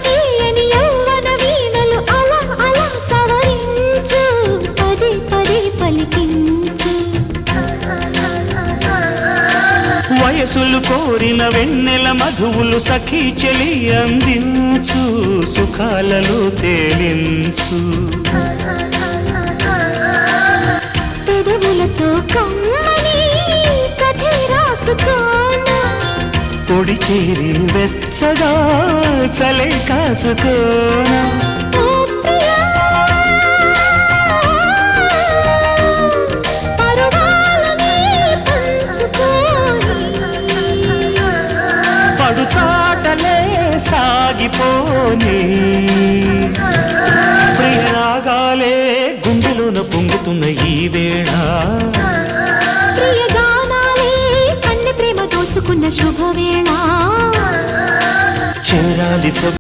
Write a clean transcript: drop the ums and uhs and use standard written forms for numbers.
చేయని యవ్వన వీణలు అలా అలా సవరించు పదే పదే పలికించు వయసులు కోరిన వెన్నెల మధువులు సఖీ చెలి అందించు సుఖాలలో తేలించు పెదవులతో కమ్మని కథే రాసుకోనా పొడి చేరి వెచ్చగా చలే కాసుకోనా ఓ ప్రియా పరువాలని పంచుకోని పడుచాటలే సాగిపోని ప్రియరాగాలే గుండెలోన పొంగుతున్న ఈ వేళ ప్రియ గానాలే కన్నె ప్రేమ దోచుకున్న శుభవేళ చేరాలి